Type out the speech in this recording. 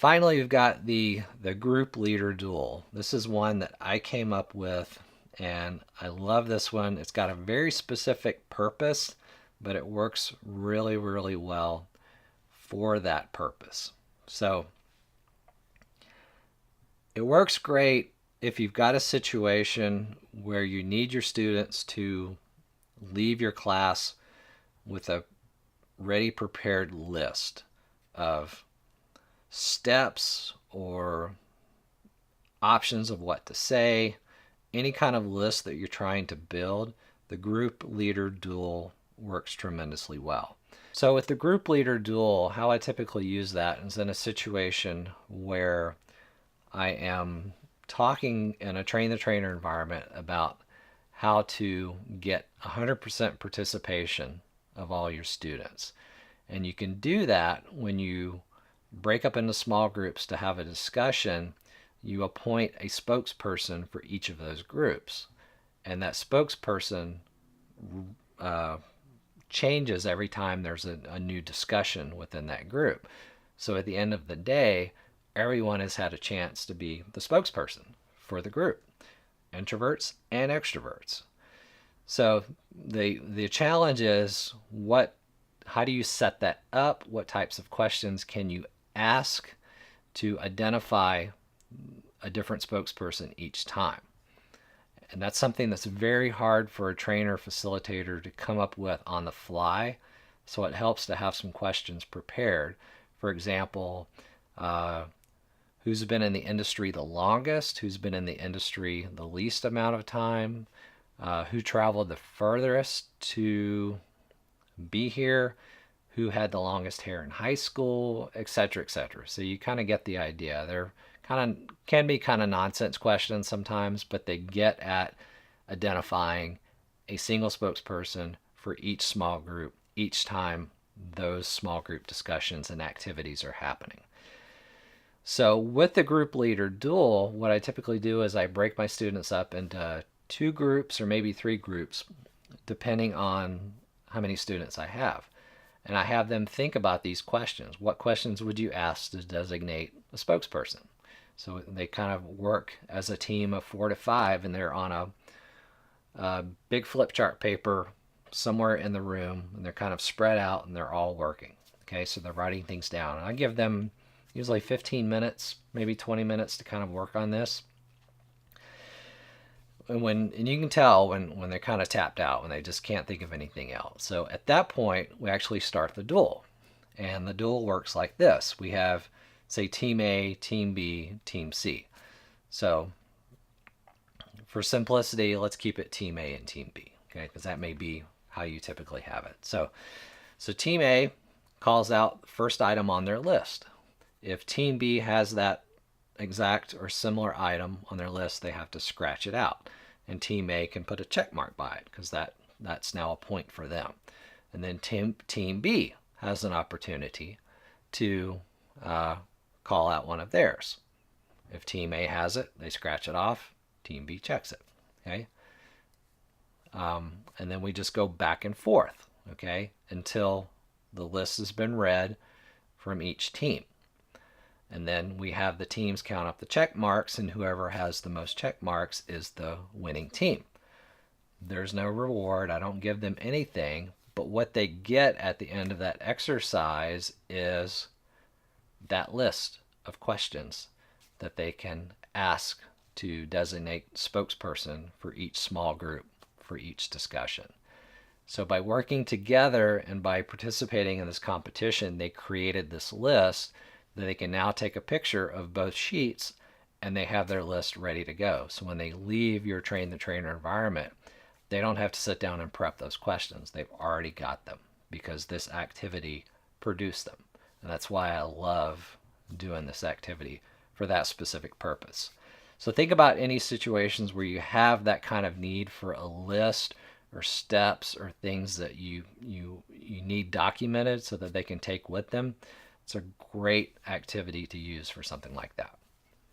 Finally, you've got the Group Leader Duel. This is one that I came up with, and I love this one. It's got a very specific purpose, but it works really, really well for that purpose. So it works great if you've got a situation where you need your students to leave your class with a ready prepared list of steps or options of what to say, any kind of list that you're trying to build. The Group Leader Duel works tremendously well. So with the Group Leader Duel, how I typically use that is in a situation where I am talking in a train the trainer environment about how to get 100% participation of all your students. And you can do that when you break up into small groups to have a discussion. You appoint a spokesperson for each of those groups. And that spokesperson changes every time there's a new discussion within that group. So at the end of the day, everyone has had a chance to be the spokesperson for the group, introverts and extroverts. So the challenge is how do you set that up? What types of questions can you ask to identify a different spokesperson each time? And that's something that's very hard for a trainer facilitator to come up with on the fly. So it helps to have some questions prepared. For example, who's been in the industry the longest? Who's been in the industry the least amount of time? Who traveled the furthest to be here? Who had the longest hair in high school, etc., etc. So you kind of get the idea. They're can be kind of nonsense questions sometimes, but they get at identifying a single spokesperson for each small group each time those small group discussions and activities are happening. So with the Group Leader Duel, what I typically do is I break my students up into 2 groups or maybe 3 groups, depending on how many students I have. And I have them think about these questions. What questions would you ask to designate a spokesperson? So they kind of work as a team of 4 to 5, and they're on a big flip chart paper somewhere in the room, and they're kind of spread out, and they're all working. Okay, so they're writing things down. And I give them usually 15 minutes, maybe 20 minutes to kind of work on this. And you can tell when they're kind of tapped out, when they just can't think of anything else. So at that point, we actually start the duel. And the duel works like this. We have, say, Team A, Team B, Team C. So for simplicity, let's keep it Team A and Team B, okay? Because that may be how you typically have it. So Team A calls out the first item on their list. If Team B has that exact or similar item on their list, they have to scratch it out. And Team A can put a check mark by it because that's now a point for them. And then Team B has an opportunity to call out one of theirs. If Team A has it, they scratch it off. Team B checks it. Okay. And then we just go back and forth, okay, until the list has been read from each team. And then we have the teams count up the check marks, and whoever has the most check marks is the winning team. There's no reward. I don't give them anything, but what they get at the end of that exercise is that list of questions that they can ask to designate spokesperson for each small group, for each discussion. So by working together and by participating in this competition, they created this list that they can now take a picture of both sheets, and they have their list ready to go. So when they leave your train the trainer environment, they don't have to sit down and prep those questions. They've already got them because this activity produced them. And that's why I love doing this activity for that specific purpose. So think about any situations where you have that kind of need for a list or steps or things that you need documented so that they can take with them. It's a great activity to use for something like that.